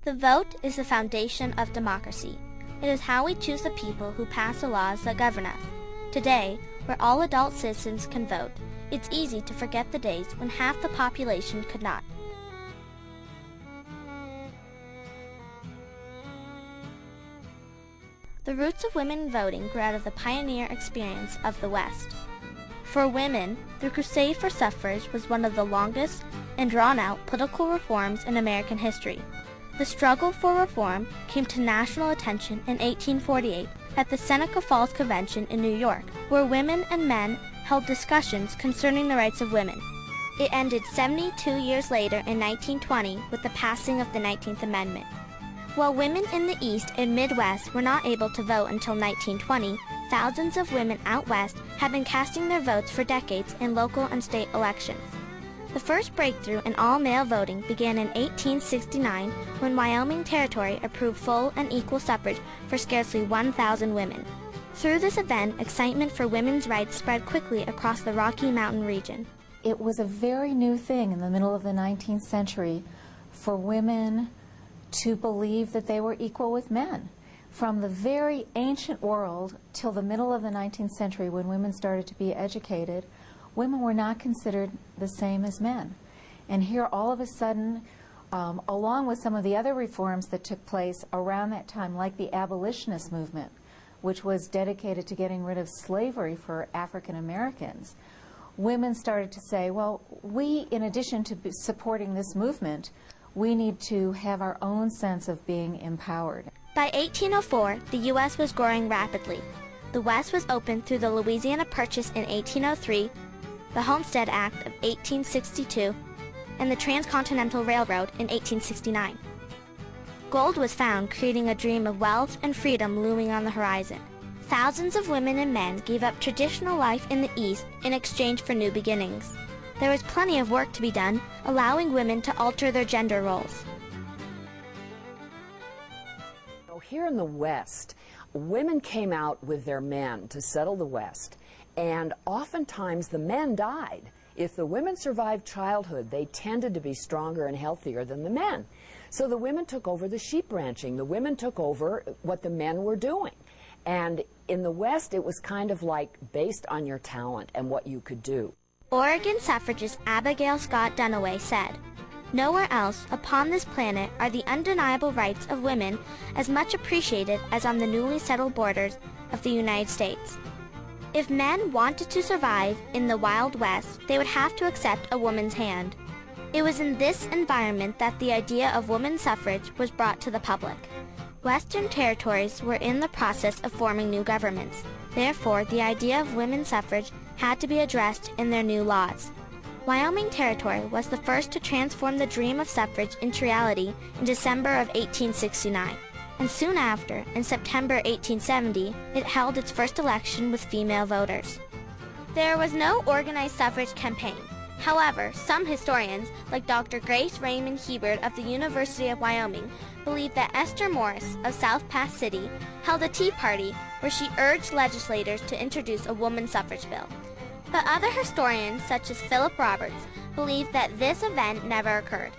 The vote is the foundation of democracy. It is how we choose the people who pass the laws that govern us. Today, where all adult citizens can vote, it's easy to forget the days when half the population could not. The roots of women voting grew out of the pioneer experience of the West. For women, the crusade for suffrage was one of the longest and drawn-out political reforms in American history. The struggle for reform came to national attention in 1848 at the Seneca Falls Convention in New York, where women and men held discussions concerning the rights of women. It ended 72 years later in 1920 with the passing of the 19th Amendment. While women in the East and Midwest were not able to vote until 1920, thousands of women out West have been casting their votes for decades in local and state elections. The first breakthrough in all-male voting began in 1869 when Wyoming Territory approved full and equal suffrage for scarcely 1,000 women. Through this event, excitement for women's rights spread quickly across the Rocky Mountain region. It was a very new thing in the middle of the 19th century for women to believe that they were equal with men. From the very ancient world till the middle of the 19th century, when women started to be educated, women were not considered the same as men. And here all of a sudden, along with some of the other reforms that took place around that time, like the abolitionist movement, which was dedicated to getting rid of slavery for African Americans, women started to say, well, we, in addition to supporting this movement, we need to have our own sense of being empowered. By 1804, the U.S. was growing rapidly. The West was opened through the Louisiana Purchase in 1803, the Homestead Act of 1862, and the Transcontinental Railroad in 1869. Gold was found, creating a dream of wealth and freedom looming on the horizon. Thousands of women and men gave up traditional life in the East in exchange for new beginnings. There was plenty of work to be done, allowing women to alter their gender roles. Here in the West, women came out with their men to settle the West, and oftentimes the men died. If the women survived childhood, they tended to be stronger and healthier than the men. So the women took over the sheep ranching. The women took over what the men were doing. And in the West, it was kind of like based on your talent and what you could do. Oregon suffragist Abigail Scott Duniway said, "Nowhere else upon this planet are the undeniable rights of women as much appreciated as on the newly settled borders of the United States. If men wanted to survive in the Wild West, they would have to accept a woman's hand." It was in this environment that the idea of women's suffrage was brought to the public. Western territories were in the process of forming new governments. Therefore, the idea of women's suffrage had to be addressed in their new laws. Wyoming Territory was the first to transform the dream of suffrage into reality in December of 1869. And soon after, in September 1870, it held its first election with female voters. There was no organized suffrage campaign. However, some historians, like Dr. Grace Raymond Hebert of the University of Wyoming, believe that Esther Morris of South Pass City held a tea party where she urged legislators to introduce a woman's suffrage bill. But other historians, such as Philip Roberts, believe that this event never occurred.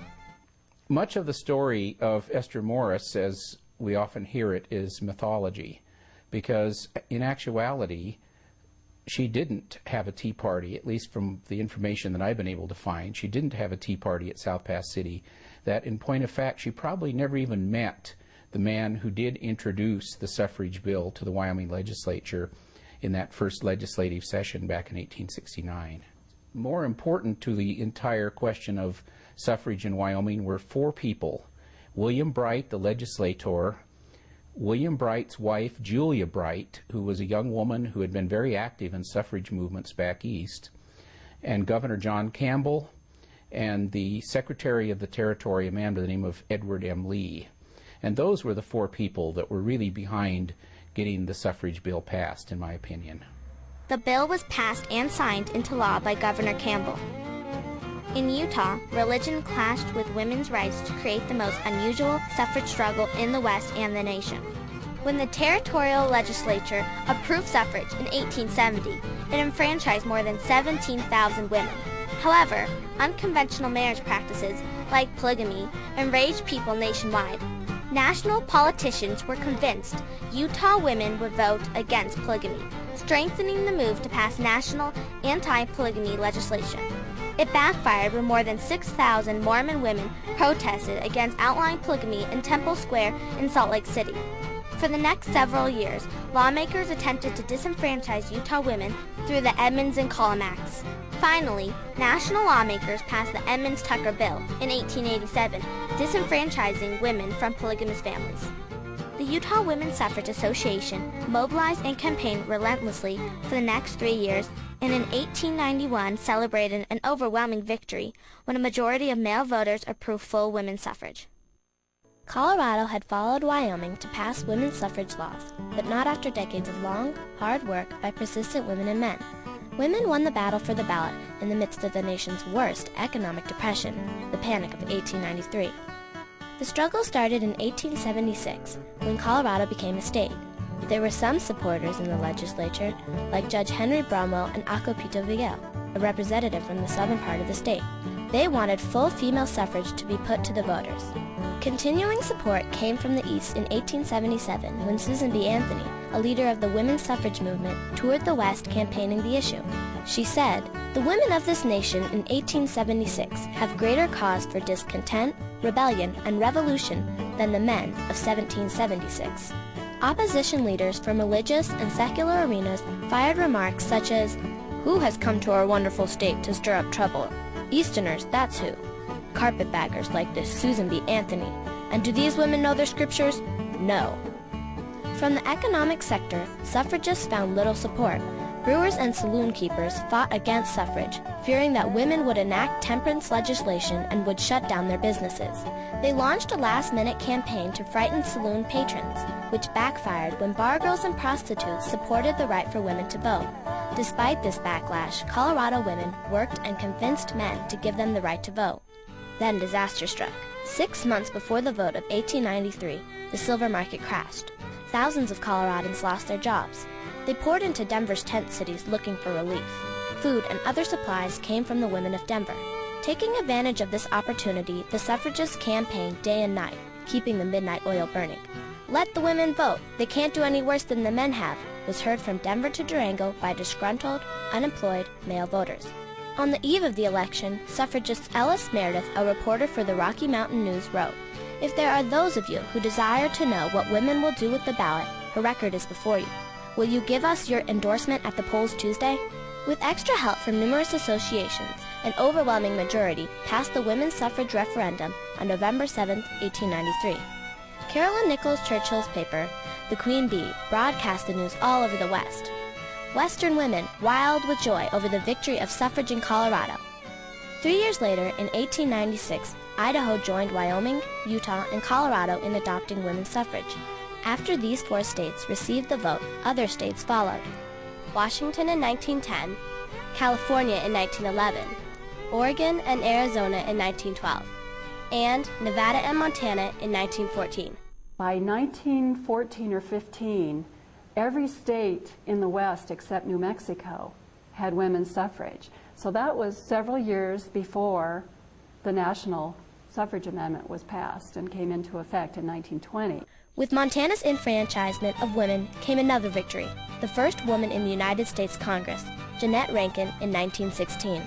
Much of the story of Esther Morris, as we often hear it, is mythology, because in actuality, she didn't have a tea party, at least from the information that I've been able to find. She didn't have a tea party at South Pass City. That, in point of fact, she probably never even met the man who did introduce the suffrage bill to the Wyoming legislature in that first legislative session back in 1869. More important to the entire question of suffrage in Wyoming were four people: William Bright, the legislator, William Bright's wife, Julia Bright, who was a young woman who had been very active in suffrage movements back east, and Governor John Campbell, and the Secretary of the Territory, a man by the name of Edward M. Lee. And those were the four people that were really behind getting the suffrage bill passed, in my opinion. The bill was passed and signed into law by Governor Campbell. In Utah, religion clashed with women's rights to create the most unusual suffrage struggle in the West and the nation. When the territorial legislature approved suffrage in 1870, it enfranchised more than 17,000 women. However, unconventional marriage practices, like polygamy, enraged people nationwide. National politicians were convinced Utah women would vote against polygamy, strengthening the move to pass national anti-polygamy legislation. It backfired when more than 6,000 Mormon women protested against outlawing polygamy in Temple Square in Salt Lake City. For the next several years, lawmakers attempted to disenfranchise Utah women through the Edmunds and Cullum Acts. Finally, national lawmakers passed the Edmunds-Tucker Bill in 1887, disenfranchising women from polygamous families. The Utah Women's Suffrage Association mobilized and campaigned relentlessly for the next 3 years, and in 1891 celebrated an overwhelming victory when a majority of male voters approved full women's suffrage. Colorado had followed Wyoming to pass women's suffrage laws, but not after decades of long, hard work by persistent women and men. Women won the battle for the ballot in the midst of the nation's worst economic depression, the Panic of 1893. The struggle started in 1876, when Colorado became a state. There were some supporters in the legislature, like Judge Henry Bromwell and Acopito Viguel, a representative from the southern part of the state. They wanted full female suffrage to be put to the voters. Continuing support came from the East in 1877 when Susan B. Anthony, a leader of the women's suffrage movement, toured the West campaigning the issue. She said, "The women of this nation in 1876 have greater cause for discontent, rebellion, and revolution than the men of 1776. Opposition leaders from religious and secular arenas fired remarks such as, "Who has come to our wonderful state to stir up trouble? Easterners, that's who. Carpetbaggers like this Susan B. Anthony. And do these women know their scriptures? No." From the economic sector, suffragists found little support. Brewers and saloon keepers fought against suffrage, fearing that women would enact temperance legislation and would shut down their businesses. They launched a last-minute campaign to frighten saloon patrons, which backfired when bar girls and prostitutes supported the right for women to vote. Despite this backlash, Colorado women worked and convinced men to give them the right to vote. Then disaster struck. 6 months before the vote of 1893, the silver market crashed. Thousands of Coloradans lost their jobs. They poured into Denver's tent cities looking for relief. Food and other supplies came from the women of Denver. Taking advantage of this opportunity, the suffragists campaigned day and night, keeping the midnight oil burning. "Let the women vote. They can't do any worse than the men have," was heard from Denver to Durango by disgruntled, unemployed male voters. On the eve of the election, suffragist Ellis Meredith, a reporter for the Rocky Mountain News, wrote, "If there are those of you who desire to know what women will do with the ballot, her record is before you. Will you give us your endorsement at the polls Tuesday?" With extra help from numerous associations, an overwhelming majority passed the women's suffrage referendum on November 7, 1893. Carolyn Nichols Churchill's paper, The Queen Bee, broadcast the news all over the West. Western women wild with joy over the victory of suffrage in Colorado. 3 years later, in 1896, Idaho joined Wyoming, Utah, and Colorado in adopting women's suffrage. After these 4 states received the vote, other states followed. Washington in 1910, California in 1911, Oregon and Arizona in 1912, and Nevada and Montana in 1914. By 1914 or 15, every state in the West except New Mexico had women's suffrage. So that was several years before the National Suffrage Amendment was passed and came into effect in 1920. With Montana's enfranchisement of women came another victory, the first woman in the United States Congress, Jeanette Rankin, in 1916.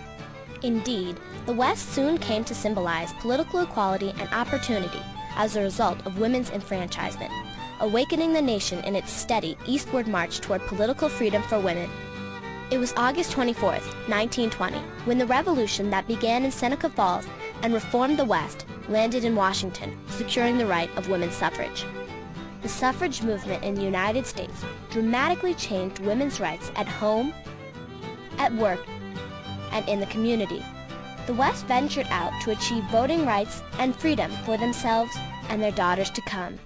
Indeed, the West soon came to symbolize political equality and opportunity as a result of women's enfranchisement, awakening the nation in its steady eastward march toward political freedom for women. It was August 24, 1920, when the revolution that began in Seneca Falls and reformed the West landed in Washington, securing the right of women's suffrage. The suffrage movement in the United States dramatically changed women's rights at home, at work, and in the community. The West ventured out to achieve voting rights and freedom for themselves and their daughters to come.